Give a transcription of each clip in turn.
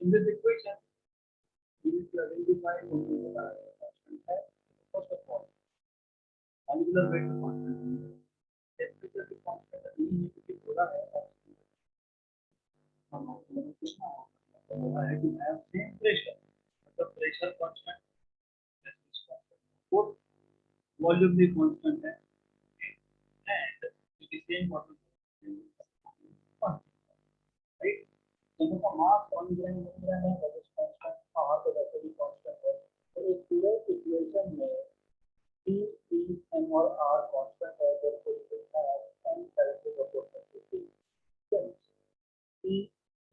In this equation, we need to identify what is the constant है. First of all, molecular weight constant, temperature constant, humidity बोला है. I have to have same pressure, the pressure constant, both volume भी constant है, and with the same water constant. इनका मास 1 ग्राम 1 ग्राम है, that is constant, और तो वैसे भी कांस्टेंट है। तो इस पूरे इक्वेशन में P, P, M और R कांस्टेंट है, therefore it will have n directly proportional to P. Since P, P,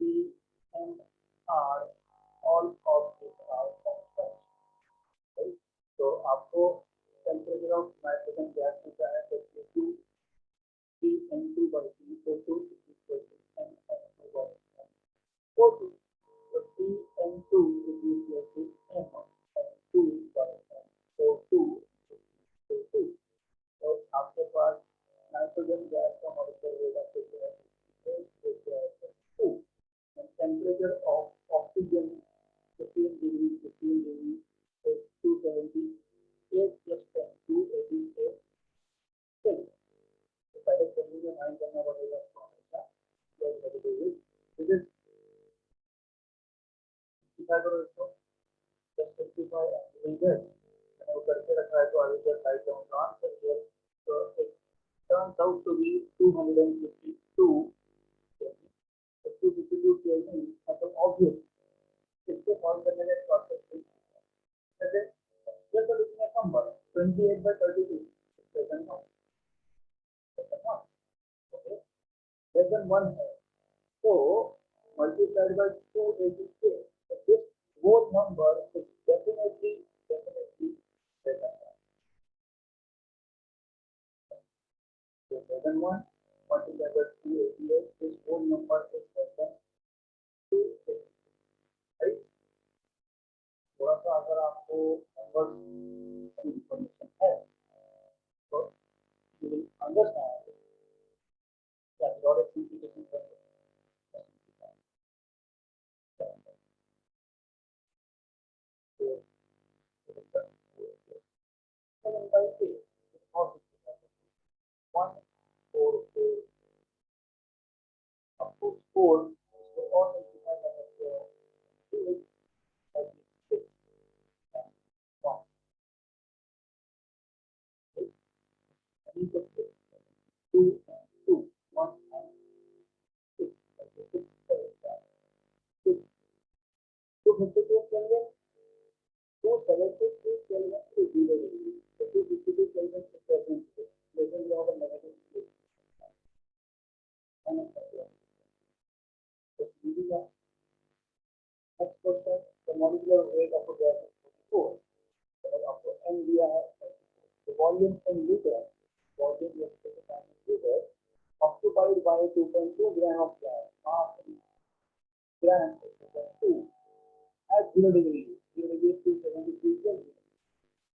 M, R all of these are constants, right? तो आपको टेम्परेचर ऑफ नाइट्रोजन गैस में क्या है, तो Q2 N2 by P4 is equal to N2 by N4. So N2 is equal to N2 by N42 is equal to, और आपके पास nitrogen gas का molecular weight आपको क्या है, 2, and temperature of oxygen 15 degree is 278 plus 10, 288 K. तो पहले चलिए जो माइंड करना पड़ेगा आपको हमेशा, दिस इज सिंपलीफाई करो इसको, जस्ट सिंपलीफाई एंड गेट, मैंने वो करके रखा है तो I will just write down the answer here. तो it turns out to be 252 kelvin. तो 252 केल्विन मतलब ऑब्वियस इसको सॉल्व करने का प्रोसेस है, जैसे just looking at number 28 by 32 lesson one, okay, lesson 1 है, so multiplied by 280k, so this whole number is definitely less than 1. So less than 1 multiplied by 288, this whole number is less than 280, right? थोड़ा सा अगर आपको number की information है तो you will understand that lot of simplification process. Seven by 8 is not 1, 4, 4, up to 4 is the all simplified by 2 is 36 and 1. Okay? And you can put 2 and 2, 1 and 6, 36 6. 252 Kelvin, 273 Kelvin is 0 degree. So 252 Kelvin is present. Present you have a negative state. Next question, the molecular weight of a gas is 44. और आपको n दिया है, तो volume in liter, volume या specified in liter, occupied by 2.2 gram of gas, mass in gram is 2.2 at 0 degree, 0 degree 273 Kelvin,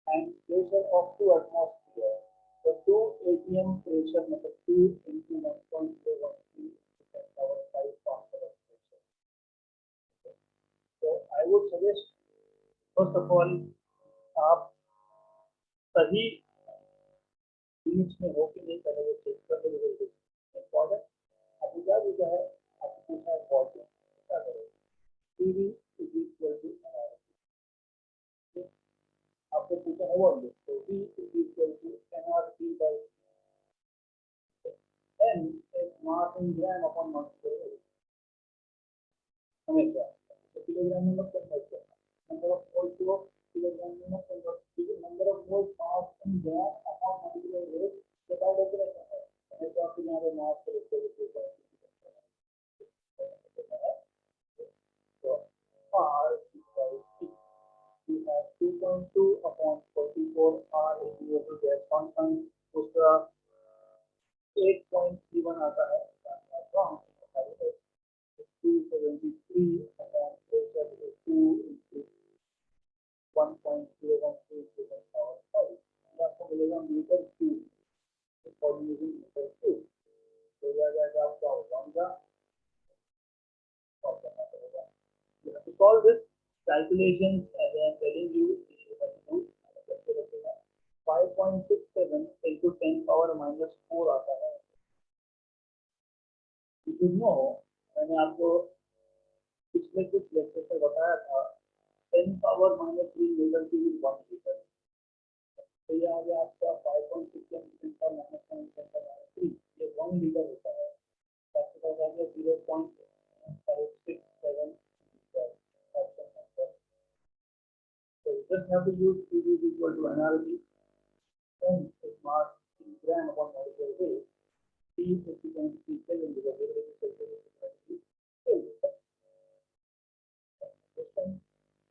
and pressure of 2 atmosphere. The 2 atm pressure मतलब 2 into 1.013 into 10 power 5 pascal of pressure. Okay. So I would suggest first of all आप सही units में हो कि नहीं पहले वो check कर लो, इम्पोर्टेंट। अभी क्या पूछा है, आपको पूछा है वॉल्यूम, क्या करोगे, PV is equal to NRT, आपको पूछा है वॉल्यूम, तो V is equal to NRT by N is mass in gram upon mass square, हमेशा तो किलोग्राम में मत कन्वर्ट करना, नंबर ऑफ मोल्स को किलोग्राम में मत कन्वर्ट कीजिए, number of moles mass in gram upon molecular weight बताओ कैसे रहता है, हमेशा आपको यहाँ पे मास को लिखते हुए so R is equal to, we have 2.2 upon 44, R is equal to gas constant, उसका 8.31 आता है, 273 upon pressure is 2 into 1.013 power 5, आपको मिलेगा मीटर क्यूब, और यूजिंग मीटर क्यूब, तो यह जाएगा आपका होगा, और करना पड़ेगा। You have to solve this calculations as I am telling you. You have to do 5.67 into 10 power minus 4 आता है। You know, मैंने आपको पिछले कुछ लेक्चर में बताया था 10 पावर माइनस 3 मीटर की 1 लीटर, तो ये आ गया आपका 5.67 10 पावर माइनस 3, ये 1 लीटर होता है, आपके पास आ गया 0.56 have to use P is equal to NRT, N is mass in gram upon molecular weight, T is equal to Kelvin because everything is equal to Kelvin.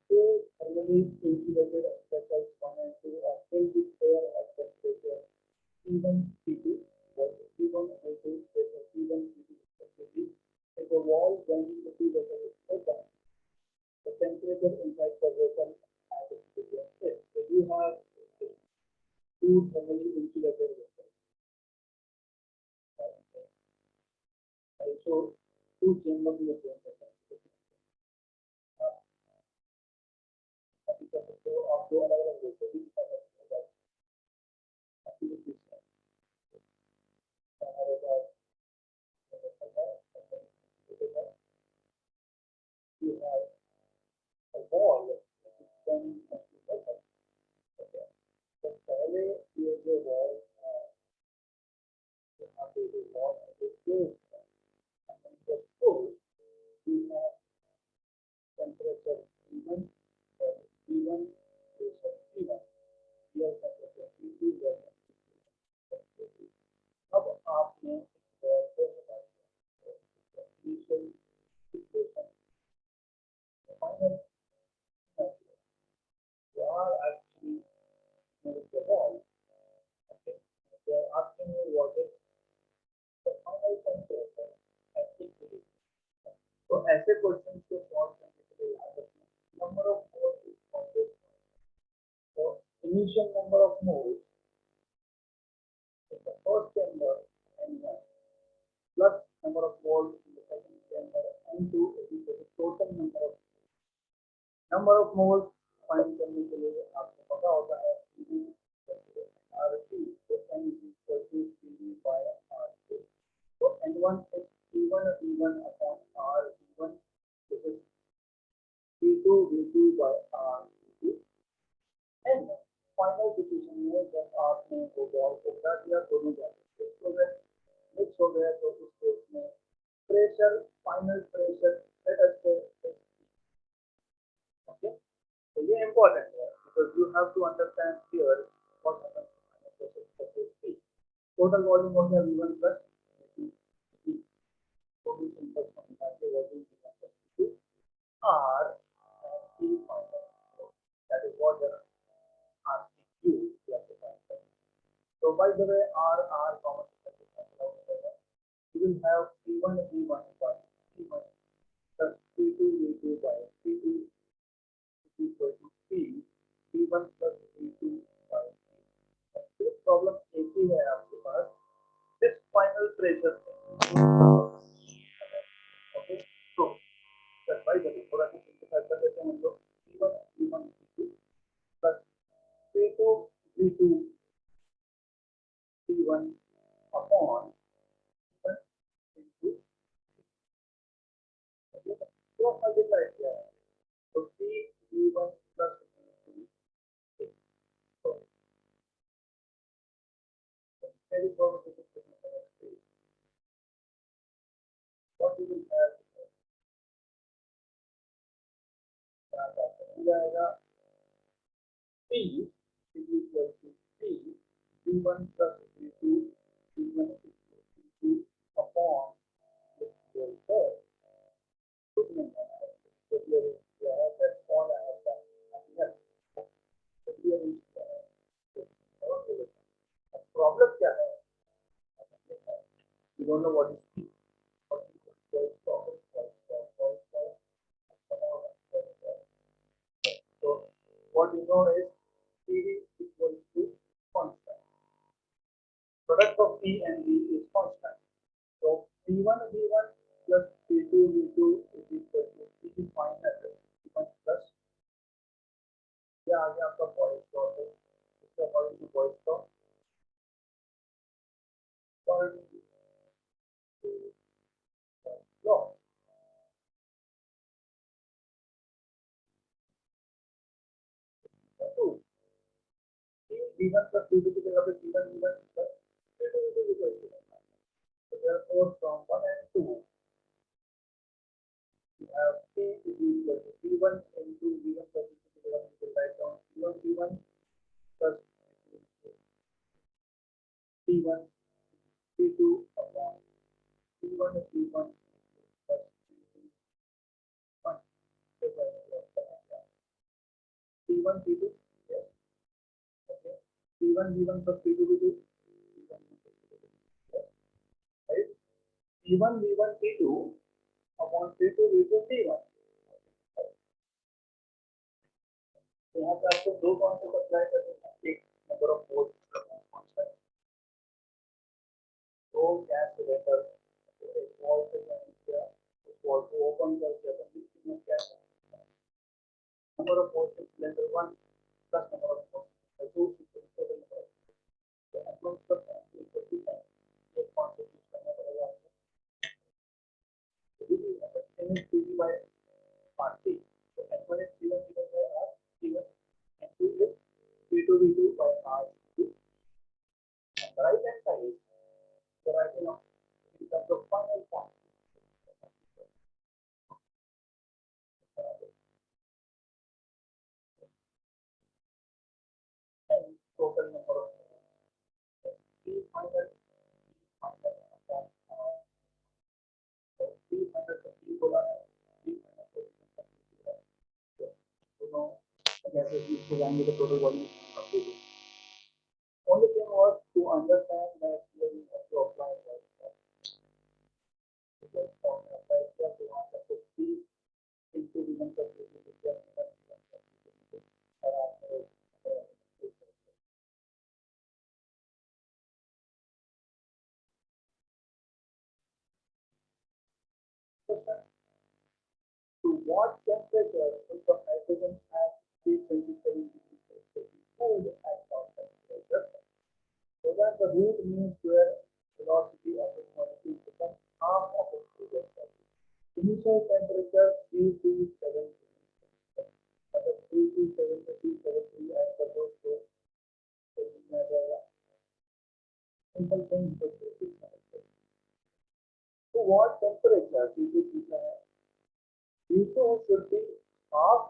Two thermally insulated vessels 1 and 2 are filled with air at temperature T1, T2, versus T1 and T2 versus T1, T2 respectively. If the wall joining the two vessels is open, the temperature inside the vessel as experience is. So you have two thermally insulated vessels. Also, two chambers in the same vessel. तो आप दो अलग अलग vessels use कर सकते हैं. हमारे पास you have a wall which is 10 centimeters. Okay. तो पहले ये जो wall यहाँ पे जो wall है वो closed है. And when it was closed, you have temperature T1 versus T1 versus T1. Here temperature T2 versus T2. अब आपने wall को हटा दिया. Initial situation. The final you are actually with the wall. Okay. They are asking you what is the final temperature at equilibrium. तो ऐसे question को solve करने के लिए याद रखना number of moles is always तो initial number of moles in the first chamber N1 plus number of moles in the second chamber N2 is equal to total number of moles find करने के लिए आपको पता होता है RT तो N is equal to CV by RT. So N1 is T1 V1 upon R V1. This is T2 V2 by R V2. And final decision है जब आपने वो बॉल को हटा दिया दोनों जाके मिक्स हो गया तो उस केस में pressure final pressure let us से ओके. So ये important है because you have to understand here what happens in the process P. Total volume हो गया V1 plus V2. Total simple formula के volume V1 plus V2 R and P final. That is what the RCQ you have to find. So by the way R common you will have P1 V1 by P1 plus P2 V2 by P2 equal to P P1 plus P2 by P. This problem एक ही है आपके पास. This final pressure okay. So by the way थोड़ा सा simplify कर लेते हैं हम लोग P1 V1 P2 plus P2 V2 P1 upon P1 into तो मल्टीप्लाई किया है तो P V1 plus V2 so very positive what we will have जाएगा P is equal to P V1 plus V2 V1 is equal to V2 upon this whole curve. So here is that's all I have done. Yes. So here is the problem क्या है? You don't know what is P. What is the first problem? So what you know is P equals to constant. Product of P and V is constant. So P1 V1 plus P2 V2 is equal to P final P1 plus क्या आ गया आपका Boyle's law है. इसका according to Boyle's law according to Boyle's law two V1 plus P2 की जगह पे P1 V1 plus P2 V2 equal to so therefore from 1 and 2 you have P is equal to P1 into V1 plus P2 की जगह पे write down P1 T1 plus T1 T2 upon T1 is T1 plus T2 1 T1 T2 yes okay T1 V1 plus T2 V2 T1 yes right T1 V1 T2 upon T2 V2 T1 तो यहाँ पे आपको दो concept apply करने हैं एक number of moles concept तो gas cylinder wall से कनेक्ट किया उस वॉल को ओपन करके अपन इसमें क्या number of moles cylinder 1 plus number of moles 2 total number तो अप्रोच करते हैं इक्वल टू ये कॉन्सेप्ट यूज करना पड़ेगा आपको तो ये है n is dv by rt तो n1 is c1 divided by r c1 and 2 is v2 v2 by r2 and the right hand side is the writing of in terms of final form and total number of p final final upon p final का p बोला है p final दोनों जैसे कि इसको जाएंगे तो total volume only thing was to understand that you have to apply that because from apply that you want to see into the number of to what temperature if the hydrogen has 327 degrees Celsius cooled at constant temperature so that the root mean square velocity of the molecule becomes half of its previous value. Initial temperature 327 degrees Celsius. मतलब 327 से 373 add कर दो तो कितना आ जाएगा? Simple thing तो 327. So what temperature T2 कितना है? T2 should be half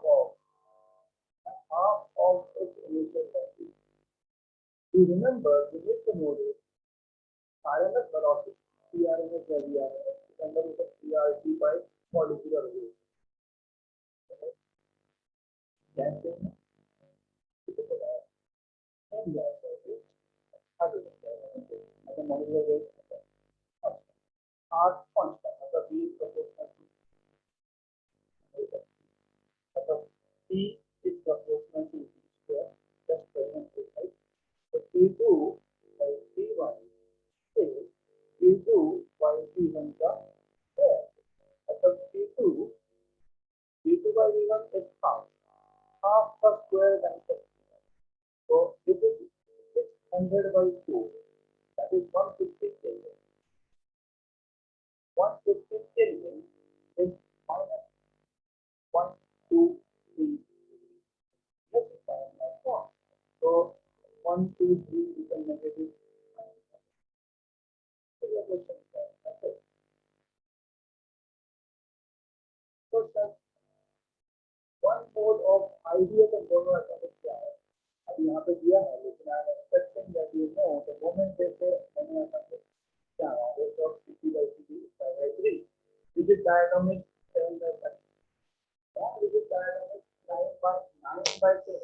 of its initial value. To remember, we need to know this RMS velocity, CRMS by VRMS, is under the CRT by molecular weight. Can say no? It is a gas. And gas is hydrogen gas. And the molecular weight R constant. मतलब V is proportional to मतलब T is proportional to V square. Just present it, right? So T2 by T1 is T2 by T1 का square. मतलब T2 by V1 is half का square times the so this is 600 by 2 that is 150 Kelvin. 150 Kelvin is minus 1, 2, 3. Yes, minus 1. So 1, 2, 3 is a negative. Question. One mode of ideal and monoatomic क्या है? अब यहाँ पे दिया है लेकिन I am expecting that you know the moment they say monoatomic क्या है? Rate of CP by CP is 5/3. Rigid diatomic 7/5. Non-rigid diatomic 9/7.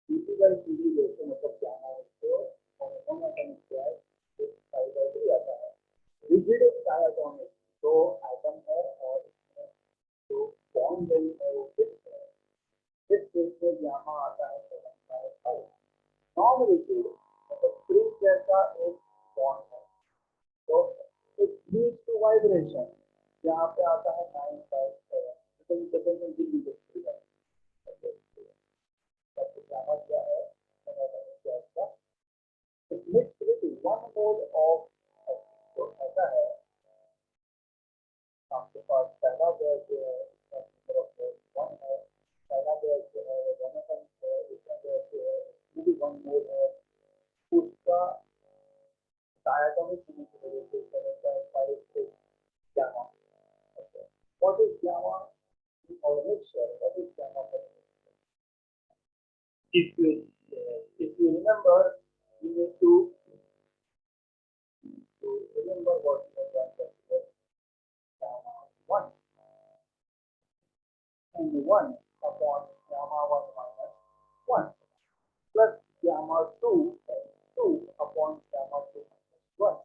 CP by CP जैसे मतलब क्या है इसको monoatomic क्या है? 5/3 आता है. Rigid diatomic तो आइटम है और इसमें जो बॉन्ड है वो फिक्स है इस केस में गामा आता है 7/5 नॉन रिजिड मतलब स्प्रिंग जैसा एक बॉन्ड है तो इट लीड्स टू वाइब्रेशन यहाँ पे आता है 9/7 तो ये सेकंड में दिल्ली देखती है तो गामा क्या है क्या इसका it mix with 1 mole of तो ऐसा है आपके पास पहला गैस जो है इसका नंबर ऑफ मोल 1 है पहला गैस जो है वो 1 है दूसरा गैस जो है वो भी 1 मोल है उसका डायटोमिक होने की वजह से 7/5 से gamma what is gamma or mixture. What is gamma mixture? If you remember, you need to remember what you have done yesterday. Gamma 1 and 1 upon gamma 1 minus 1 plus gamma 2 and 2 upon gamma 2 minus 1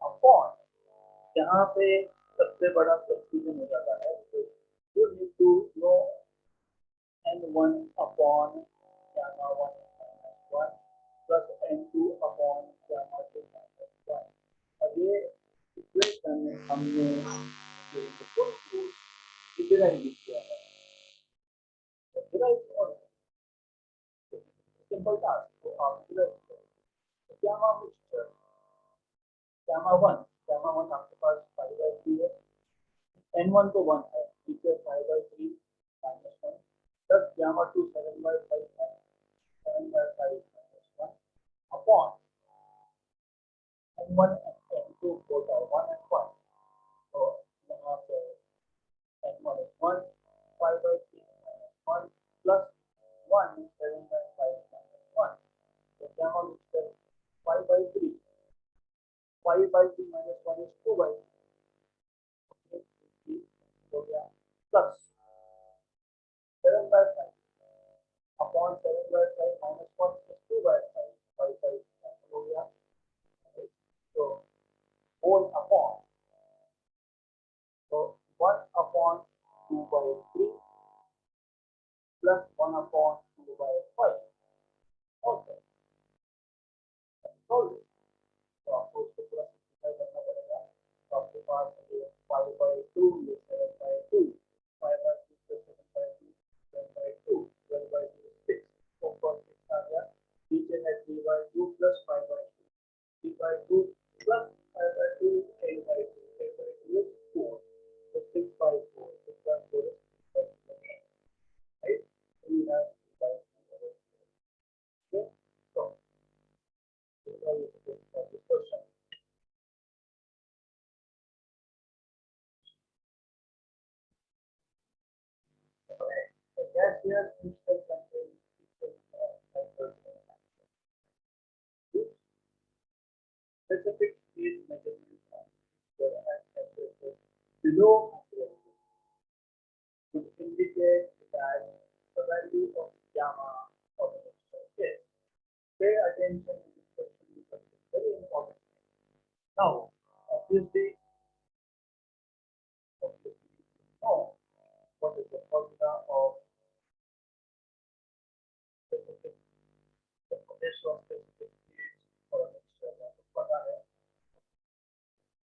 upon यहाँ पे सबसे बड़ा confusion हो जाता है तो you need to know n1 upon gamma 1 minus 1 plus n2 upon gamma 2 minus 1 अब ये इक्वेशन हमने फुल कोर्स डिराइव किया है डिराइव और सिंपल टास्क तो आप डिराइव करें gamma mixture gamma 1 आपके पास 5/3 है n1 तो 1 है नीचे 5/3 minus 1 plus gamma 2 7/5 है 7/5 minus 1 upon n1 and n2 both are 1 and 1 so यहाँ पे n1 is 1 5/3 minus 1 plus 1 7/5 minus 1 so gamma mixture 5/3 5/3 minus 1 is 2/3 हो गया plus 7/5 upon 7/5 minus 1 is 2/5 5/5 cancel हो गया so whole upon so 1 upon 2/3 plus 1 upon 2/5 okay solve it तो आपको इसको पूरा सिंपलीफाई करना पड़ेगा तो आपके पास ये 5/2 ये 7/2 5/2 plus 7/2 7/2 12/2 6 ऊपर 6 आ गया नीचे है 3/2 plus 5/2 3/2 plus 5/2 8/2 8/2 is 4 so 6/4 6/4 is 6/4 right so we have 6/4 okay so this is how you can solve this question. The gaseous mixture contains specific heat measurement and temperature below 100 would indicate that the value of gamma of the mixture is. Pay attention to this question because it's very important. Now, obviously, you know what is the formula of specific the potential of specific heat for a mixture that is what I have.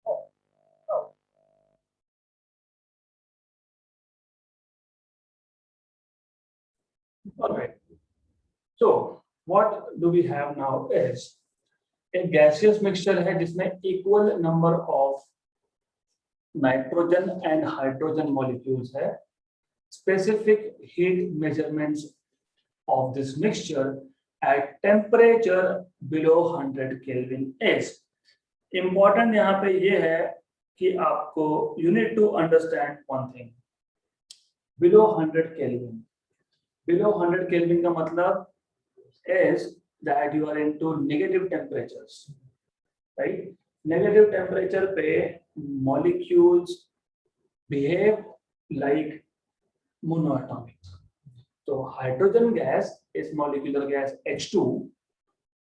Oh, now all right. So what do we have now is एक gaseous mixture है जिसमें equal number of nitrogen and hydrogen molecules है. Specific heat measurements of this mixture at temperature below 100 Kelvin is. Important यहाँ पे ये है कि आपको you need to understand one thing. Below 100 Kelvin. Below 100 Kelvin का मतलब is that you are into negative temperatures, right? Negative temperature पे molecules behave like monoatomic. So hydrogen gas is molecular gas H2,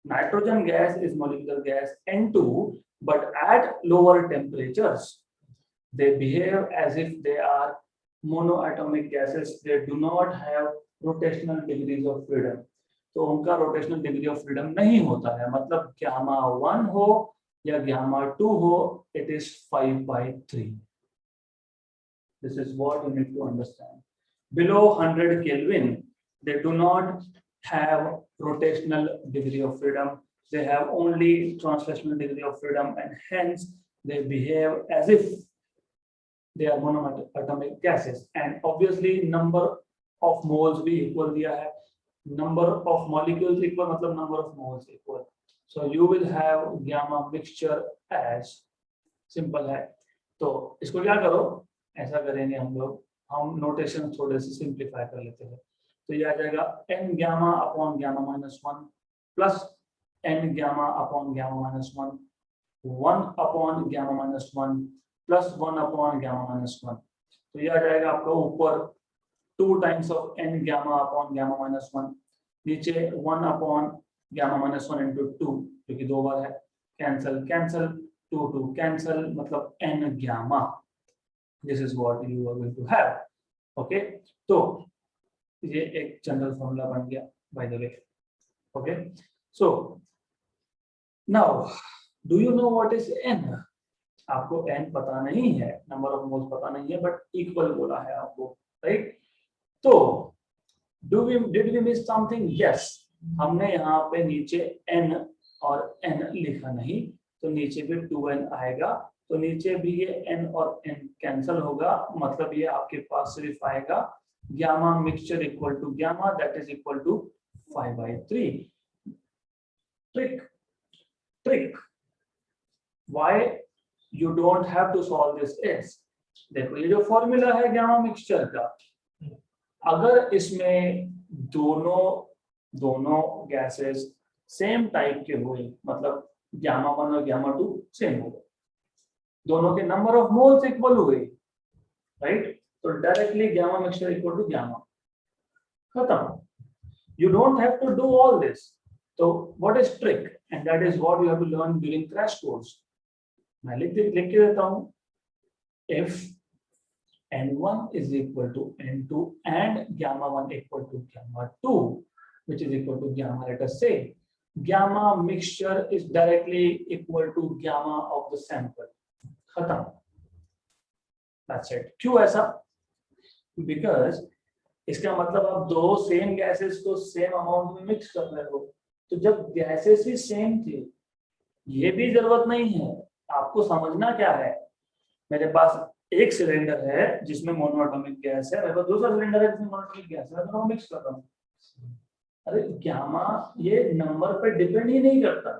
nitrogen gas is molecular gas N2, but at lower temperatures, they behave as if they are monoatomic gases. They do not have rotational degrees of freedom. तो उनका rotational degree of freedom नहीं होता है मतलब gamma 1 हो या gamma 2 हो it is 5/3 this is what you need to understand below 100 Kelvin they do not have rotational degree of freedom they have only translational degree of freedom and hence they behave as if they are monoatomic gases and obviously number of moles भी equal दिया है number of molecules equal मतलब number of moles equal so you will have gamma mixture as simple है तो इसको क्या करो ऐसा करेंगे हम लोग हम नोटेशन थोड़े से सिंप्लीफाई कर लेते हैं। तो ये आ जाएगा n gamma upon gamma minus 1 plus n gamma upon gamma minus 1 1 upon gamma minus 1 plus 1 upon gamma minus 1। तो ये आ जाएगा आपका ऊपर 2 times of n gamma upon gamma minus 1, नीचे 1 upon gamma minus 1 into 2 जो कि 2 बार है, कैंसल कैंसल 2 2 कैंसल, मतलब n gamma। This is what you are going to have. Okay, तो ये एक जनरल फॉर्मूला बन गया by the way. Okay, so now do you know what is n? आपको n पता नहीं है, नंबर ऑफ मोल्स पता नहीं है, बट इक्वल बोला है आपको, राइट? तो did we miss something? Yes, हमने यहाँ पे नीचे n और n लिखा नहीं, तो नीचे भी 2n आएगा, तो नीचे भी ये n और n कैंसल होगा, मतलब ये आपके पास सिर्फ आएगा gamma mixture equal to gamma, that is equal to 5/3. Trick. Why you don't have to solve this is, देखो ये जो फॉर्मूला है gamma mixture का, अगर इसमें दोनों गैसेस सेम टाइप के हुए, मतलब gamma 1 और gamma 2 सेम हो गए, दोनों के नंबर ऑफ मोल्स इक्वल हुए, राइट? तो directly gamma mixture equal to gamma, खत्म। You don't have to do all this. So what is trick? And that is what you have to learn during crash course. मैं लिख के देता हूँ, if n1 is equal to n2 and gamma 1 equal to gamma 2, which is equal to gamma, let us say gamma mixture is directly equal to gamma of the sample, खत्म। That's it. क्यों ऐसा? Because इसका मतलब आप दो same gases को same amount में mix कर रहे हो, तो जब गैसेस ही सेम थी, ये भी जरूरत नहीं है। आपको समझना क्या है, मेरे पास एक सिलेंडर है जिसमें मोनोएटॉमिक गैस है, मेरे पास दूसरा सिलेंडर है जिसमें मोनोएटॉमिक गैस है, मैं दोनों मिक्स कर रहा हूँ। अरे गामा ये नंबर पे डिपेंड ही नहीं करता,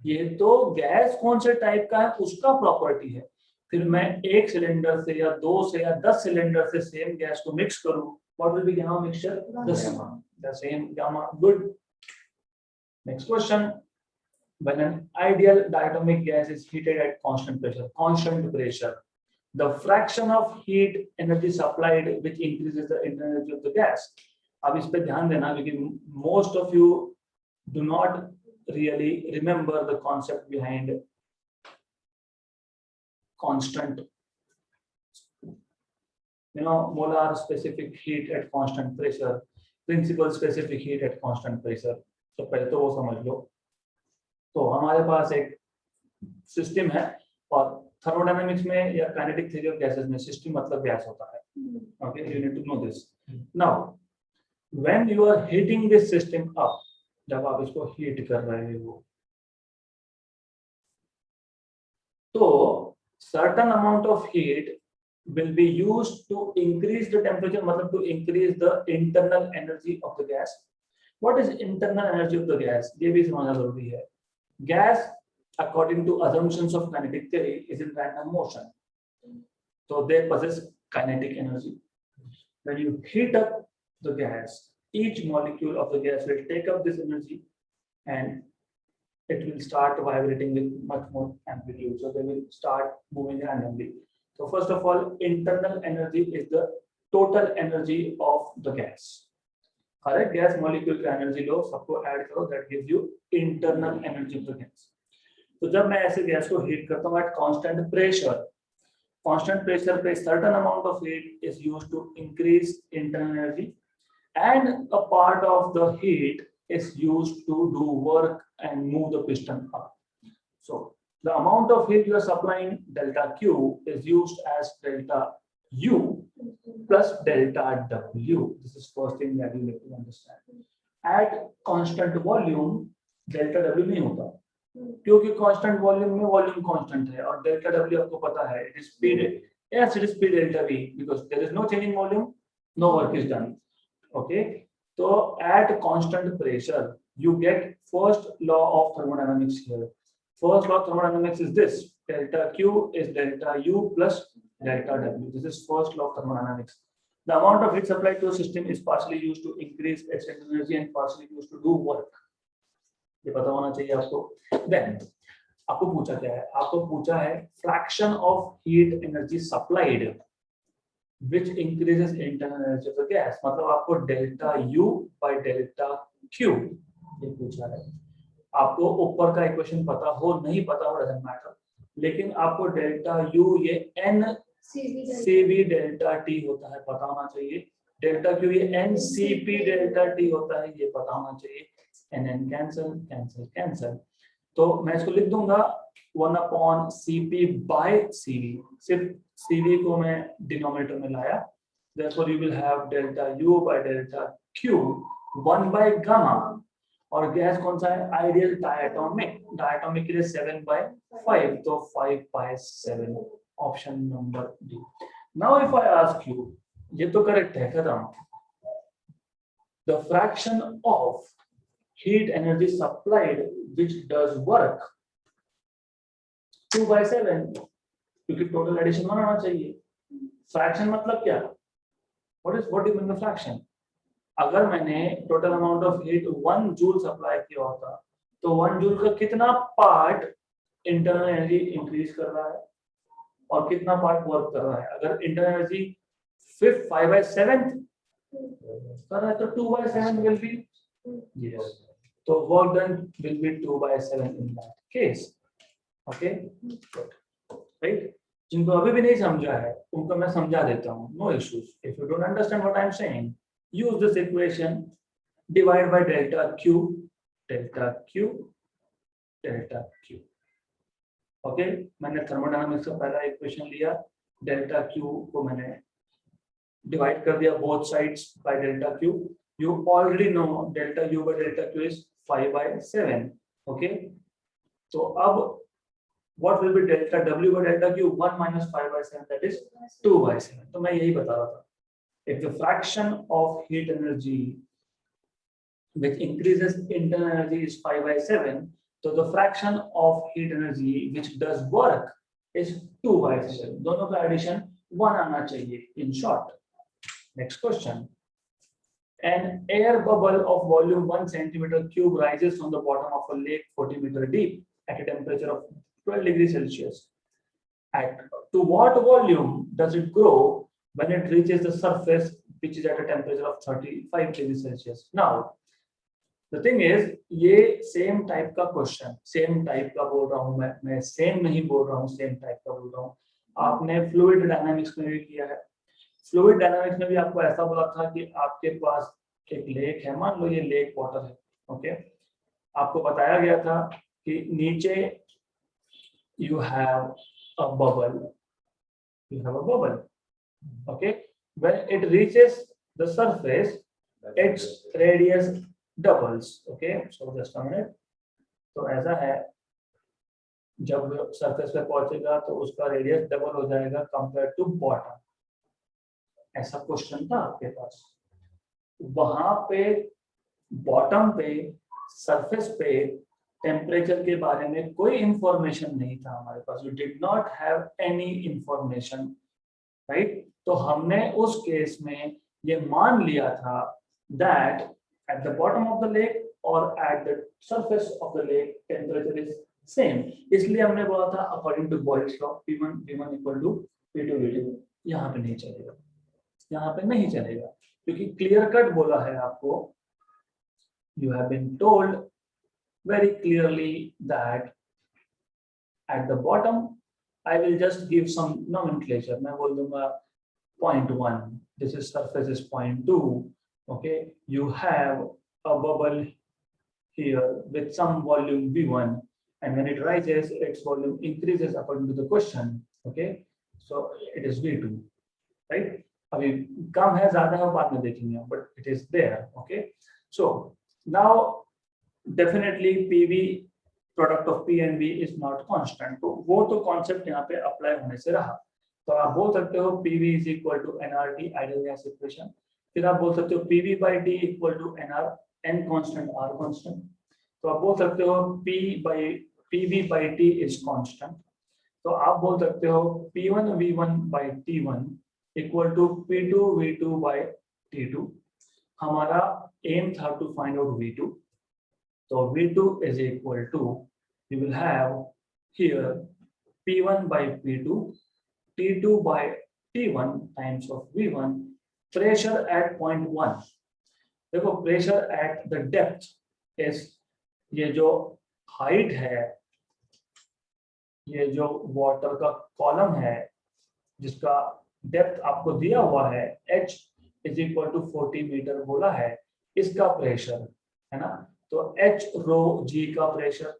ये तो गैस कौन से टाइप का है उसका प्रॉपर्टी है। फिर मैं एक सिलेंडर से या 2 से या 10 सिलेंडर से सेम गैस को मिक्स करूं, what will be gamma mixture? The same gamma. Good. Next question. When an ideal diatomic gas is heated at constant pressure, the fraction of heat energy supplied which increases the internal energy of the gas. अब इस पे ध्यान देना, क्योंकि most of you do not really remember the concept behind constant, molar specific heat at constant pressure, principal specific heat at constant pressure. तो पहले तो वो समझ लो। तो हमारे पास एक सिस्टम है, और थर्मोडायनामिक्स में या काइनेटिक थ्योरी ऑफ गैसेस में सिस्टम मतलब गैस होता है। Okay, you need to know this. Now when you are heating this system up, जब आप इसको हीट कर रहे हो, तो certain amount of heat will be used to increase the temperature, मतलब to increase the internal energy of the gas. What is internal energy of the gas? ये भी समझना जरूरी है। Gas, according to assumptions of kinetic theory, is in random motion, so they possess kinetic energy. When you heat up the gas, each molecule of the gas will take up this energy and it will start vibrating with much more amplitude, so they will start moving randomly. So first of all, internal energy is the total energy of the gas. हर एक gas molecule का energy लो, सबको add करो, that gives you internal energy of the gas. तो जब मैं ऐसे गैस को हीट करता हूँ एट कांस्टेंट प्रेशर पे certain amount of heat is used to increase internal energy, and a part of the heat is used to do work and move the piston up. So the amount of heat you are supplying, delta Q, is used as delta U plus delta W. This is first thing that you need to understand. At constant volume, delta W नहीं होता, क्योंकि constant volume में volume constant है, और delta W आपको पता है, it is speed. Yes, it is speed delta V, because there is no change in volume, no work is done. Okay. So at constant pressure, you get first law of thermodynamics here. First law of thermodynamics is this: delta Q is delta U plus delta W. This is first law of thermodynamics. The amount of heat supplied to a system is partially used to increase its energy and partially used to do work. ये पता होना चाहिए आपको. Then आपको पूछा क्या है? आपको पूछा है fraction of heat energy supplied which increases internal energy of the gas. मतलब आपको delta U by delta Q ये पूछा है. आपको ऊपर का इक्वेशन पता हो नहीं पता हो doesn't matter. लेकिन आपको डेल्टा U ये N CV डेल्टा T होता है पता होना चाहिए. डेल्टा Q ये NCP डेल्टा T होता है ये पता होना चाहिए. NN cancel cancel cancel. तो मैं इसको लिख दूंगा 1/CP by CV. सिर्फ CV को मैं डिनोमिनेटर में लाया. Therefore you will have delta U by delta Q 1 by gamma. और गैस कौन सा है? Ideal diatomic. डायटोमिक के लिए 7/5 तो 5/7 option number D. Now if I ask you, ये तो करेक्ट है खत्म. The fraction of heat energy supplied which does work 2/7 क्योंकि टोटल एडिशन 1 आना चाहिए. फ्रैक्शन मतलब क्या? What is mean the fraction? अगर मैंने total amount of heat 1 joule supply किया होता तो 1 जूल का कितना पार्ट इंटरनल एनर्जी इंक्रीज कर रहा है और कितना पार्ट वर्क कर रहा है? अगर इंटरनल एनर्जी 5/7 कर रहा है तो 2/7 विल बी यस. तो work done will be 2/7 in that case. Okay right. जिनको अभी भी नहीं समझा है उनको मैं समझा देता हूँ. No issues. If you don't understand what I am saying, use this equation, divide by delta Q, delta Q, delta Q. Okay, मैंने थर्मोडायनामिक्स का पहला इक्वेशन लिया, डेल्टा Q को मैंने डिवाइड कर दिया both sides by delta Q. You already know delta U by delta Q is 5/7. Okay, तो अब what will be delta W by delta Q? 1 minus 5/7, that is 2/7. तो मैं यही बता रहा था. If the fraction of heat energy which increases internal energy is 5/7, so the fraction of heat energy which does work is 2/7. दोनों का addition 1 आना चाहिए. In short, next question. An air bubble of volume 1 centimeter cube rises from the bottom of a lake 40 meter deep at a temperature of 12 degrees Celsius. To what volume does it grow when it reaches the surface, which is at a temperature of 35 degrees Celsius? Now, the thing is, ये same type का question, same type का बोल रहा हूँ मैं same नहीं बोल रहा हूँ, same type का बोल रहा हूँ. आपने fluid dynamics में भी किया है. Fluid dynamics में भी आपको ऐसा बोला था कि आपके पास एक लेक है, मान लो ये लेक वाटर है. ओके, आपको बताया गया था कि नीचे you have a bubble. You have a bubble. Okay, when it reaches the surface, its radius doubles. Okay, so just a minute. तो ऐसा है, जब सरफेस पे पहुंचेगा तो उसका रेडियस डबल हो जाएगा कंपेयर टू बॉटम. ऐसा क्वेश्चन था आपके पास. वहां पे बॉटम पे सरफेस पे टेम्परेचर के बारे में कोई इंफॉर्मेशन नहीं था हमारे पास. We did not have any information, right. तो हमने उस केस में ये मान लिया था that at the bottom of the lake or at the surface of the lake temperature is same. इसलिए हमने बोला था according to Boyle's law P1 equal to P2 V2. यहाँ पे नहीं चलेगा, यहाँ पे नहीं चलेगा क्योंकि क्लियर कट बोला है आपको. You have been told very clearly that at the bottom I will just give some nomenclature. मैं बोल दूंगा 0.1. This is surface is 0.2. Okay, you have a bubble here with some volume V1, and when it rises, its volume increases according to the question. Okay, so it is V2, right? अभी कम है ज़्यादा है बाद में देखेंगे, but it is there. Okay, so now definitely PV product of P and V is not constant. तो वो तो concept यहाँ पे apply होने से रहा. तो आप बोल सकते हो PV is equal to nRT ideal gas equation. फिर आप बोल सकते हो PV by D equal to nR, n constant R constant. तो आप बोल सकते हो PV by T is constant. तो आप बोल सकते हो P1 V1 by T1 equal to P2 V2 bye T2। हमारा एम था टू फाइंड आउट V2, तो V2 is equal to, we will have here P1 by P2, T2 by T1 times of V1, pressure at point 1। देखो pressure at the depth is, ये जो height है, ये जो water का column है जिसका डेप्थ आपको दिया हुआ है h is equal to 40 metre बोला है, इसका प्रेशर है ना, तो h रो g का प्रेशर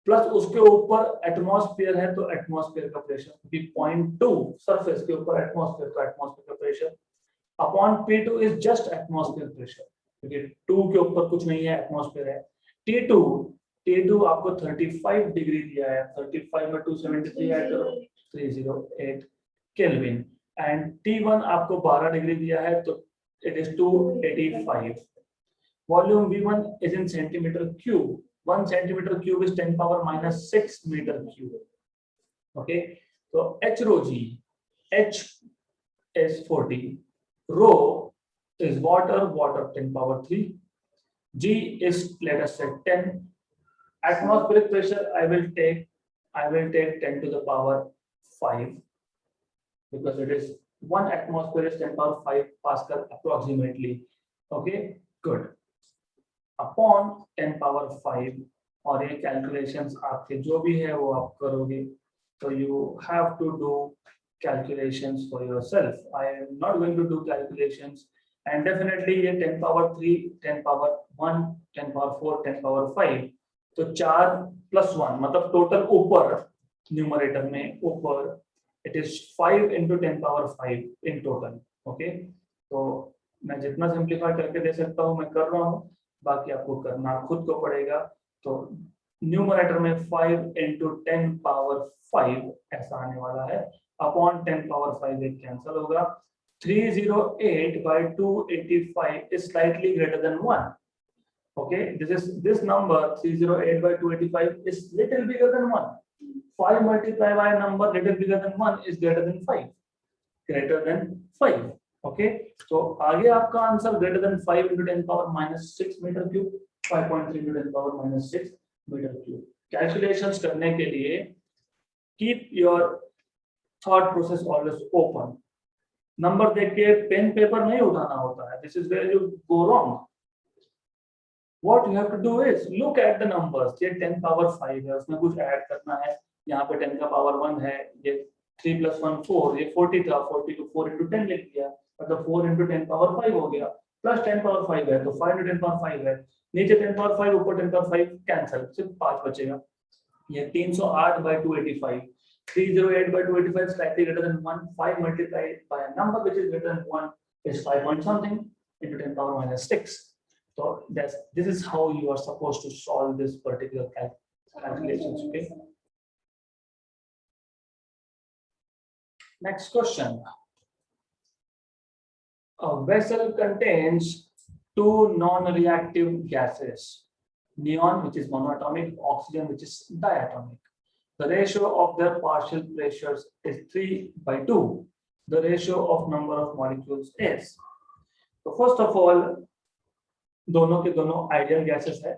प्लस उसके ऊपर एटमॉस्फेयर है तो एटमॉस्फेयर का प्रेशर, क्योंकि पॉइंट 2 सरफेस के ऊपर एटमॉस्फेयर, तो एटमॉस्फेयर का pressure upon P2 is just atmosphere pressure, क्योंकि 2 के ऊपर कुछ नहीं है, एटमॉस्फेयर है। T2 आपको 35 डिग्री दिया है, 35 में 273 ऐड करो 308 केल्विन, एंड T1 आपको 12 डिग्री दिया है तो it is 285। Volume V1 is in centimetre cube, 1 centimetre cube is 10 power -6 metre cube. Okay, तो h rho g, h is 40, rho is water 10 power 3, g is, let us say, 10, atmospheric pressure I will take 10 to the power 5, because it is 1 atmosphere is 10 power 5 Pascal approximately। Okay, good, upon 10 power 5, और ये calculations आपके जो भी है वो आप करोगे, तो you have to do calculations for yourself. I am not going to do calculations, and definitely ये 10 power 3, 10 power 1, 10 power 4, 10 power 5, तो 4 plus 1 मतलब टोटल ऊपर न्यूमरेटर में ऊपर it is 5 into 10 power 5 in total। Okay, तो मैं जितना सिंप्लीफाई करके दे सकता हूँ मैं कर रहा हूँ, बाकी आपको करना खुद को पड़ेगा। तो न्यूमरेटर में 5 into 10 power 5 ऐसा आने वाला है, अपॉन 10 पावर 5 एक कैंसिल होगा, 308 by 285 is slightly greater than 1। okay, this number 308 by 285 is little bigger than 1, 5 multiplied by a number little bigger than 1 is greater than 5, greater than 5। okay, तो आगे आपका answer greater than 5 into 10 power -6 metre cube, 5.3 into 10 power -6 metre cube. Calculations करने के लिए keep your thought process always open। Number देख के pen paper नहीं उठाना होता है, this is where you go wrong। what you have to do is look at the numbers। ये 10 power 5 है, उसमें कुछ ऐड करना है, यहाँ पे 10 का पावर 1 है, ये 3 + 1 4, ये 40 था, 40 को 4 into 10 लिख दिया, मतलब 4 into 10 power 5 हो गया, प्लस 10 power 5 है तो 5 into 10 power 5 है, नीचे 10 power 5 ऊपर 10 power 5 कैंसिल, सिर्फ 5 बचेगा। ये 308 by 285, 308 by 285 slightly greater than 1, 5 multiplied by a number which is greater than 1 is 5 point something into 10 power -6। So this is how you are supposed to solve this particular calculations। Okay, next question, a vessel contains 2 non-reactive gases, neon which is monoatomic, oxygen which is diatomic। The ratio of their partial pressures is 3/2। The ratio of number of molecules is, so first of all दोनों के दोनों ideal gases है,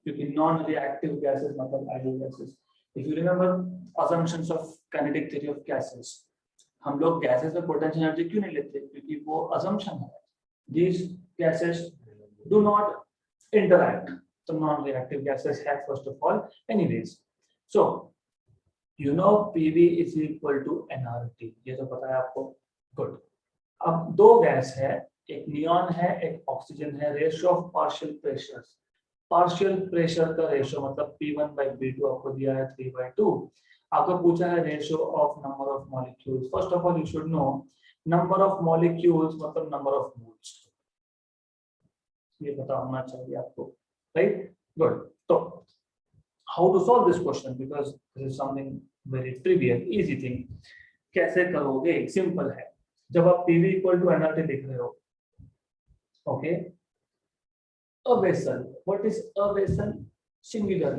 क्योंकि non reactive gases मतलब ideal gases. If you remember assumptions of kinetic theory of gases, हम लोग gases में potential energy क्यों नहीं लेते, क्योंकि वो assumption है, these gases do not interact, so non reactive gases have first of all anyways। so you know PV is equal to nRT, ये तो पता है आपको, गुड। अब दो गैस है, एक नियॉन है एक ऑक्सीजन है, ratio of partial pressures, partial pressure का रेशियो मतलब P1 by P2 आपको दिया है 3/2। आपको पूछा है ratio of number of molecules. First of all you should know number of molecules मतलब नंबर ऑफ मोल्स, ये पता होना चाहिए आपको, राइट, गुड। तो how to solve this question, because this is something very trivial easy thing. कैसे करोगे, simple है, जब आप PV इक्वल टू nRT लिख रहे हो, okay, a vessel, what is a vessel, singular,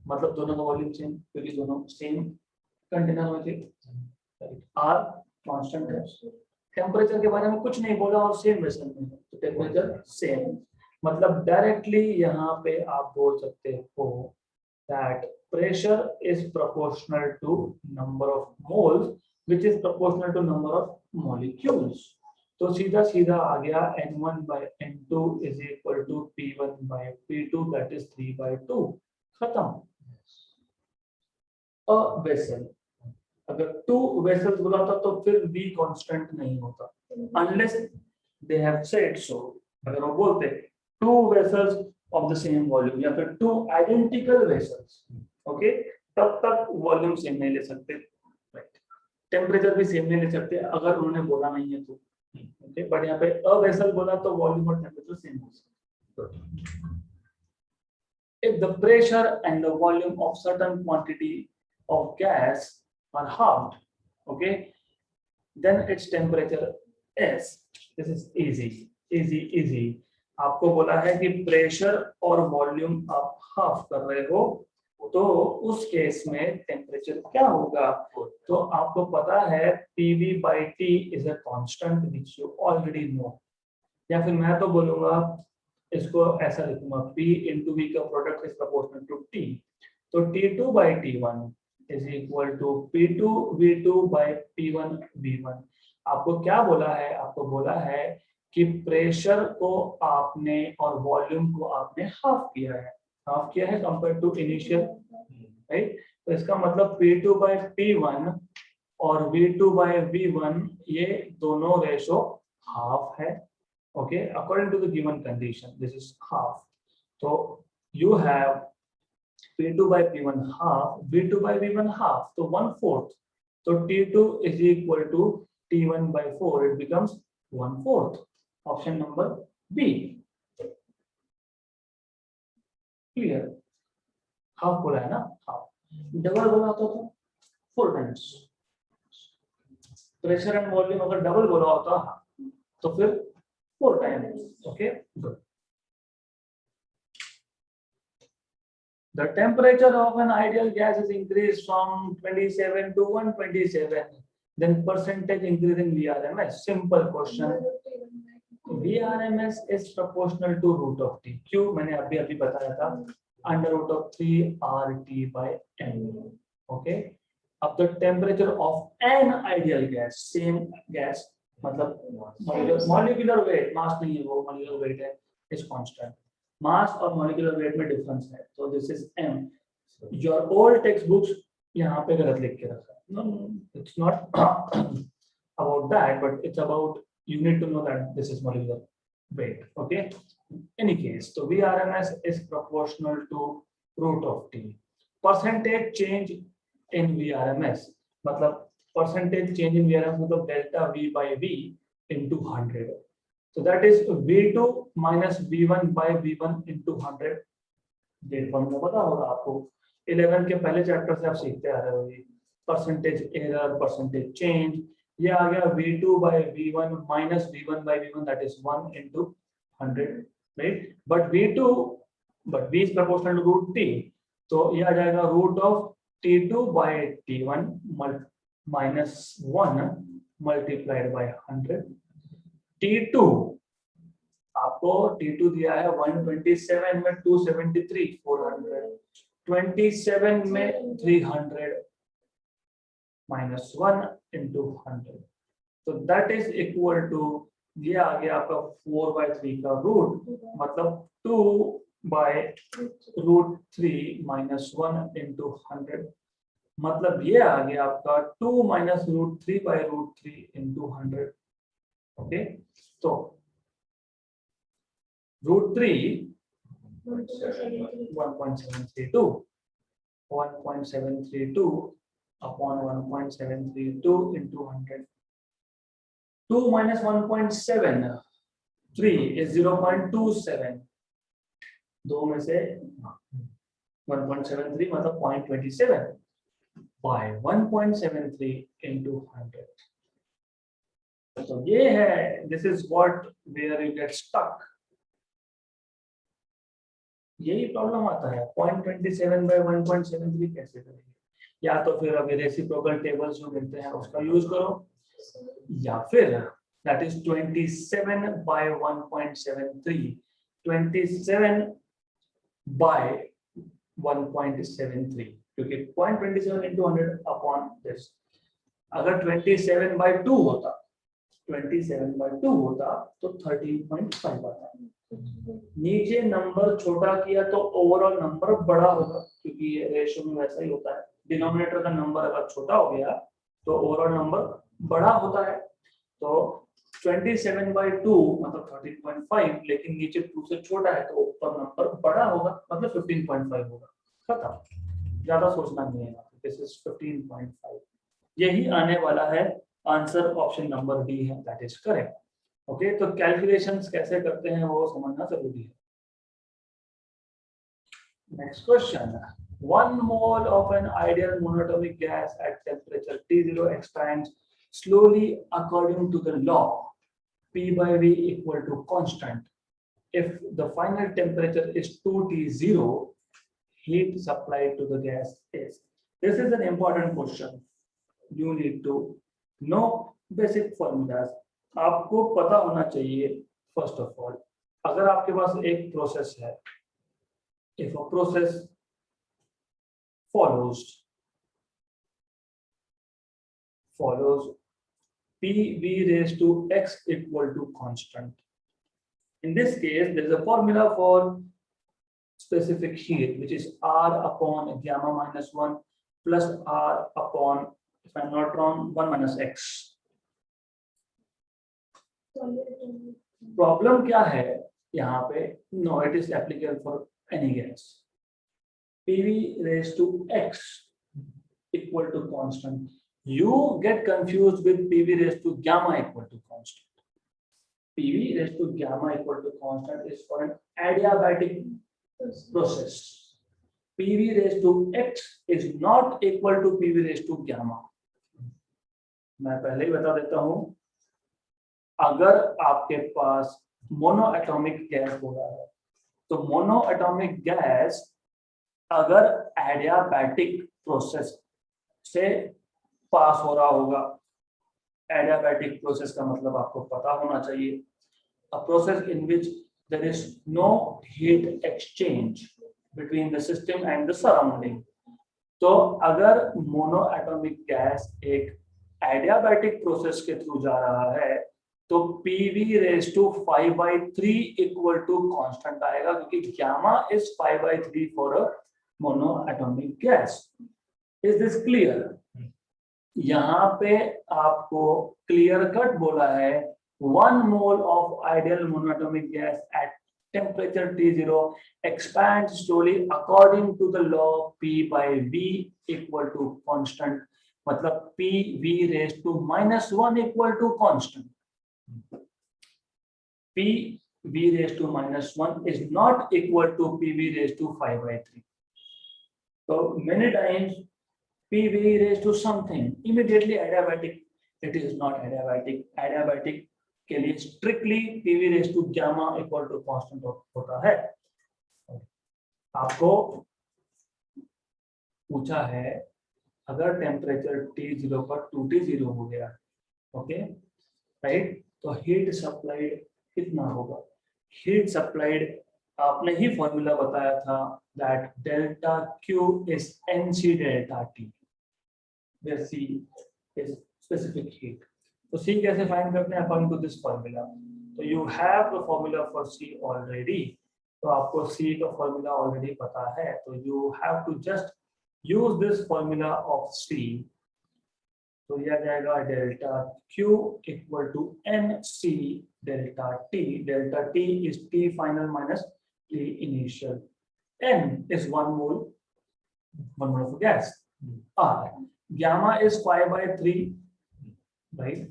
मतलब दोनों का वॉल्यूम सेम, क्योंकि दोनों सेम कंटेनर में थे, R कांस्टेंट है, टेम्परेचर के बारे में कुछ नहीं बोला और सेम वेसल में है, तो टेम्परेचर सेम, मतलब डायरेक्टली यहाँ पे आप बोल सकते हो that pressure is proportional to number of moles which is proportional to number of molecules. तो सीधा सीधा आ गया N1 by N2 is equal to P1 by P2 that is 3/2, खत्म। अ वेसल, अगर 2 वेसल्स बोला था तो फिर V कांस्टेंट नहीं होता unless they have said so। अगर वो बोलते 2 vessels of the same volume या फिर 2 identical vessels, ओके, तब तक वॉल्यूम सेम नहीं ले सकते, टेम्परेचर भी सेम नहीं ले सकते अगर उन्होंने बोला नहीं है तो, ओके। बट यहाँ पे अ वेसल बोला तो वॉल्यूम और टेम्परेचर सेम हो सकते। If the pressure and the volume of certain quantity of gas are halved, okay, then its temperature is, this is easy। आपको बोला है कि प्रेशर और वॉल्यूम आप हाफ कर रहे हो तो उस केस में टेम्परेचर क्या होगा, तो आपको पता है PV by T is a constant which you already know, या फिर मैं तो बोलूंगा इसको ऐसा लिखूंगा P into V का product is proportional to T, तो T2 by T1 is equal to P2 V2 by P1 V1। आपको क्या बोला है, आपको बोला है कि प्रेशर को आपने और वॉल्यूम को आपने हाफ किया है कंपेयर टू इनिशियल, राइट। तो इसका मतलब P2 by P1 और V2 by V1 ये दोनों रेशो हाफ है, okay, according to the given condition this is half, so you have P2 by P1 half, V2 by V1 half, so 1/4, so T2 is equal to T1 by 4, it becomes 1/4, option number B, clear। Half बोला है ना, half, double बोला होता तो 4 times, pressure and volume अगर double बोला होता तो फिर 4 times, okay, good। The temperature of an ideal gas is increased from 27 to 127, then percentage increase in VRMS, simple question। VRMS is proportional to root of T, क्यों मैंने अभी बताया था, under root of 3 RT by N, okay। अब the temperature of an ideal gas, same gas मतलब molecular weight, mass नहीं है वो, molecular weight है, is constant, मास और मॉलिक्यूलर वेट में डिफरेंस है, तो this is m। Your old text books यहाँ पे गलत लिख के रखा है, no it's not about that, but it's about you need to know that this is molecular weight, okay. Any case, तो VRMS is proportional to root of T। Percentage change in VRMS मतलब percentage change in VRMS मतलब delta V by V into 100, so that is V2 minus V1 by V1 into 100। That formula पता होगा आपको, 11 के पहले chapter से आप सीखते आ रहे हो, परसेंटेज एरर, परसेंटेज चेंज, ये आ गया V2 by V1 minus V1 by V1 that is 1 into 100, right। but V is proportional to root T, तो ये आ जाएगा root of T2 by T1 minus 1 multiplied by 100। T2 आपको T2 दिया है 127 में 273, 400, 27 में 300 minus 1 into 100, तो that is equal to, ये आ गया आपका 4/3 का रूट, मतलब 2 by root 3 minus 1 into 100, मतलब ये आ गया आपका 2 minus root 3 by root 3 into 100, okay. तो root 3 1.732 upon 1.732 into 100, 2 minus 1.73 is 0.27, दो में से 1.73 मतलब 0.27 by 1.73 into 100, तो ये है, this is what where you get stuck, यही प्रॉब्लम आता है। 0.27 by 1.73 कैसे करेंगे, या तो फिर अभी रेसिप्रोकल टेबल्स जो मिलते हैं उसका यूज करो, या फिर that is 27 by 1.73, 27 by 1.73, क्योंकि 0.27 into 100 upon this. अगर 27 by 2 होता, 27 by 2 होता तो 13.5 आता। नीचे नंबर छोटा किया तो ओवरऑल नंबर बड़ा होगा, क्योंकि ये रेशो में वैसा ही होता है, डिनोमिनेटर का नंबर अगर छोटा हो गया तो ओवरऑल नंबर बड़ा होता है। तो 27 by 2 मतलब 13.5, लेकिन नीचे 2 से छोटा है तो ऊपर नंबर बड़ा होगा, मतलब 15.5 होगा। खत्म, ज्यादा सोचना नहीं है। This is 15.5। यही आने वाला है आंसर, ऑप्शन नंबर डी है, दैट इज करेक्ट। ओके, तो कैलकुलेशंस कैसे करते हैं वो समझना जरूरी है। Next question, 1 mole of an ideal monatomic gas at temperature T0 expands slowly according to the law P by V equal to constant. If the final temperature is 2T0, heat supplied to the gas is. This is an important question. You need to know basic formulas. आपको पता होना चाहिए first of all, अगर आपके पास एक process है, if a process follows PV raised to x equal to constant. In this case, there is a formula for specific heat, which is R upon gamma minus 1 plus R upon, if I'm not wrong, 1 minus x. Problem क्या है यहाँ पे? No, it is applicable for any gas. PV raised to x equal to constant. You get confused with PV raised to gamma equal to constant. PV raised to gamma equal to constant is for an adiabatic process. PV raised to x is not equal to PV raised to gamma. मैं पहले ही बता देता हूँ, अगर आपके पास mono atomic gas हो रहा है तो मोनो एटॉमिक गैस अगर एडियाबैटिक प्रोसेस से पास हो रहा होगा, एडियाबैटिक प्रोसेस का मतलब आपको पता होना चाहिए, a process in which there is no heat exchange between the system and the surrounding. तो अगर मोनो एटॉमिक गैस एक एडियाबैटिक प्रोसेस के थ्रू जा रहा है तो PV raised to 5/3 equal to constant आएगा, क्योंकि gamma is 5/3 for a monoatomic gas. Is this clear? यहाँ पे आपको क्लियर कट बोला है 1 mole of ideal monoatomic gas at temperature T0 expands slowly according to the law P by V equal to constant. मतलब PV raised to -1 equal to constant. PV raised to -1 is not equal to PV raised to 5/3. So many times PV raised to something immediately adiabatic, it is not adiabatic. Adiabatic के लिए strictly PV raised to gamma equal to constant होता है। आपको पूछा है अगर temperature T0 पर 2T0 हो गया, ओके राइट, तो हीट सप्लाइड कितना होगा? हीट सप्लाइड आपने ही फॉर्मूला बताया था, that delta Q is NC delta T, where C is specific heat. तो C कैसे फाइंड करते हैं? According to this formula. तो you have the formula for C already, तो आपको C का फॉर्मूला ऑलरेडी पता है, तो you have to just use this formula of C। तो यह जाएगा delta Q equal to NC delta T। Delta T is T final minus T initial. N is 1 mole of gas. R, gamma is 5/3, right?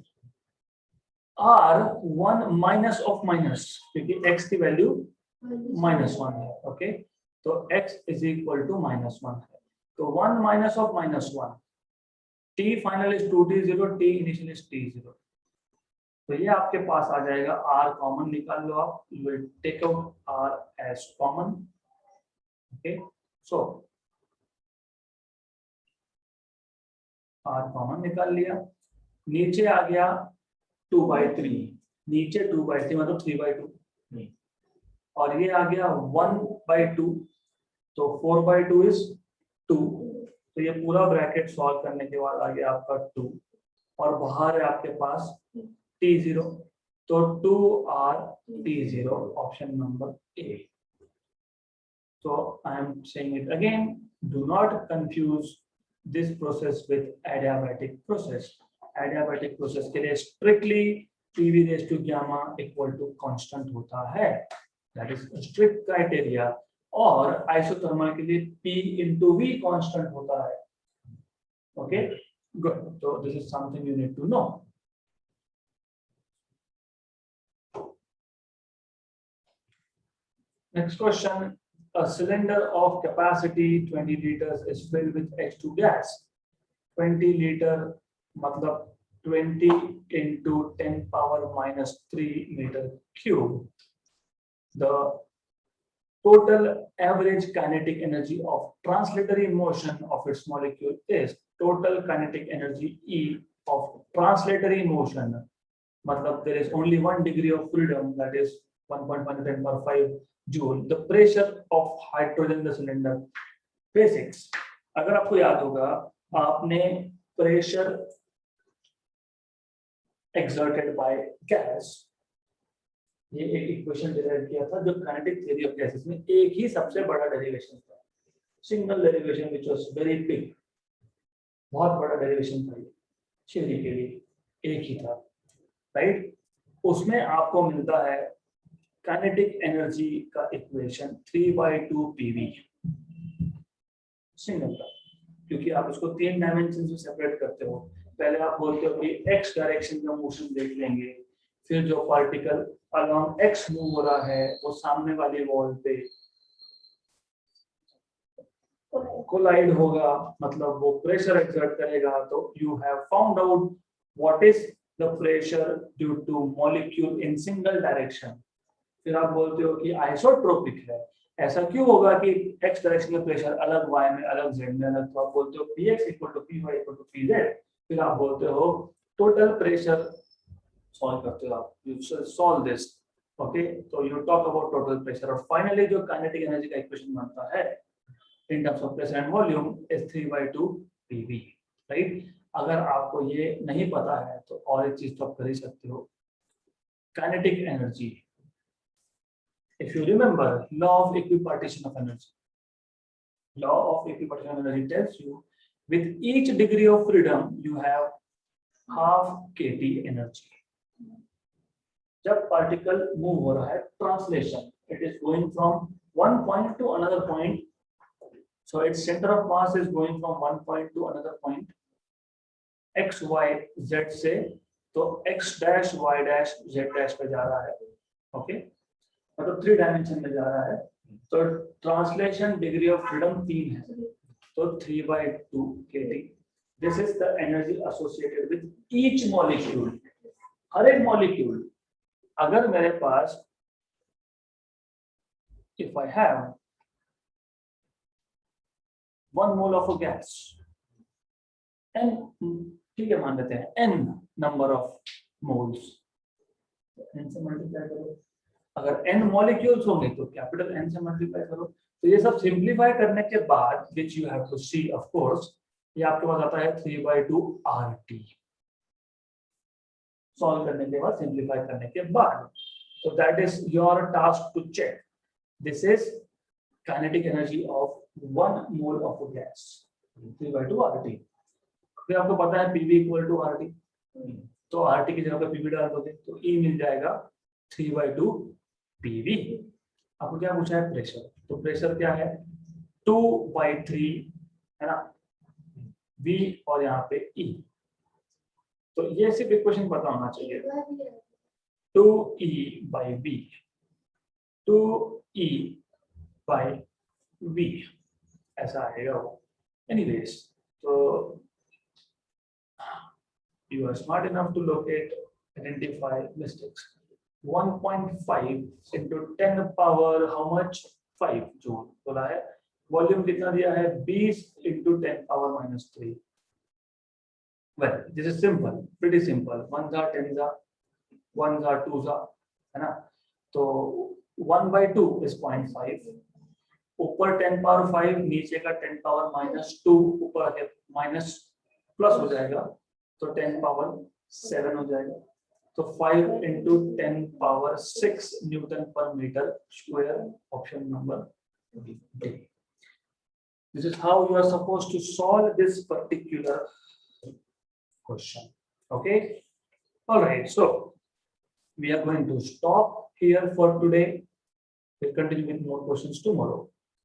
R 1 minus of minus, क्योंकि x की value -1 है, okay, तो x is equal to -1 है, तो 1 minus of -1, T final is 2T0, T initial is T0, तो ये आपके पास आ जाएगा। R कॉमन निकाल लो आप, you will take out R as common, okay, so R common निकाल लिया, नीचे आ गया 2/3, नीचे 2/3 मतलब 3/2, और ये आ गया 1/2, तो 4/2 इज 2, तो ये पूरा ब्रैकेट सॉल्व करने के बाद आ गया आपका 2, और बाहर है आपके पास T0, तो 2R T0, option number A. So I am saying it again, do not confuse this process with adiabatic process. Adiabatic process के लिए strictly PV raised to gamma equal to constant होता है, that is strict criteria. और isothermal के लिए P into V constant होता है. Okay, good. So this is something you need to know. Next question. A cylinder of capacity 20 liters is filled with H2 gas. 20 liter मतलब 20 into 10 power minus 3 meter cube. The total average kinetic energy of translatory motion of its molecule is total kinetic energy E of translatory motion. मतलब there is only 1 degree of freedom, that is 1.1 10 power 5 joule. The pressure of hydrogen in the cylinder. Basics. अगर आपको याद होगा, आपने pressure exerted by gas, ये एक equation derive किया था जो काइनेटिक थ्योरी ऑफ गैसेस में एक ही सबसे बड़ा डेरिवेशन था, single derivation which was very big, बहुत बड़ा डेरिवेशन था थ्योरी के लिए, एक ही था, राइट. उसमें आपको मिलता है काइनेटिक एनर्जी का इक्वेशन 3/2 PV, सिंगल का, क्योंकि आप उसको 3 डायमेंशन में सेपरेट करते हो. पहले आप बोलते हो कि x डायरेक्शन का मोशन देख लेंगे, फिर जो पार्टिकल अलोंग x मूव हो रहा है वो सामने वाली वॉल पे कोलाइड होगा, मतलब वो प्रेशर एक्सर्ट करेगा. तो you have found out what is the pressure due two molecule in single direction. फिर आप बोलते हो कि आइसोट्रोपिक है. ऐसा क्यों होगा कि x डायरेक्शन में प्रेशर अलग, y में अलग, z में अलग. तो आप बोलते हो Px = Py = Pz. फिर आप बोलते हो टोटल प्रेशर, सॉल्व करते हो आप, यू सॉल्व दिस. ओके, तो you talk about total pressure, और फाइनली जो काइनेटिक एनर्जी का इक्वेशन बनता है in terms of pressure and volume is 3/2 PV, right. अगर आपको ये नहीं पता है तो और एक चीज तो आप कर ही सकते हो, kinetic energy. If you remember, law of equipartition of energy. Law of equipartition of energy tells you with each degree of freedom you have half kT energy. जब particle move हो रहा है, translation, it is going from one point to another point. So its center of mass is going from one point to another point. X, Y, Z से तो X dash, Y dash, Z dash पे जा रहा है. Okay. मतलब 3 dimension में जा रहा है. तो ट्रांसलेशन डिग्री ऑफ फ्रीडम 3 है, तो 3/2 kT. This is the energy associated with each molecule. हर एक मॉलिक्यूल, अगर मेरे पास if I have 1 mole of a gas, n, ठीक है मान लेते हैं n number of moles, n से मल्टीप्लाई करो. अगर n मॉलिक्यूल्स होंगे तो कैपिटल N से मल्टीप्लाई करो. तो ये सब सिंपलीफाई करने के बाद, which you have to see of course, ये आपके पास आता है 3/2 RT. सॉल्व करने के बाद, सिंपलीफाई करने के बाद, तो that is your task to check. This is kinetic energy of 1 mole of a gas, 3/2 RT. फिर आपको पता है PV = RT, तो RT की जगह पे PV डाल दोगे तो E मिल जाएगा 3/2 PV. आपको क्या पूछा है? प्रेशर. तो प्रेशर क्या है? 2/3 है ना, V और यहाँ पे E. तो ये सिर्फ इक्वेशन पता होना चाहिए. 2E/V, 2E/V ऐसा आएगा वो. एनीवेज, तो you are smart enough to locate, identify mistakes. 1.5 into 10 power how much? 5 joule बोला है. वॉल्यूम कितना दिया है? 20 into 10 power minus 3. Well, this is simple, pretty simple. 1s are 10s are 1s are 2s are, है ना? तो 1/2 is 0.5, ऊपर 10 power 5, नीचे का 10 पावर -2, ऊपर माइनस प्लस हो जाएगा तो 10 पावर 7 हो जाएगा। तो 5 into 10 power 6 newton per metre square, option number D. This is how you are supposed to solve this particular question. Okay, all right, so we are going to stop here for today. We'll continue with more questions tomorrow.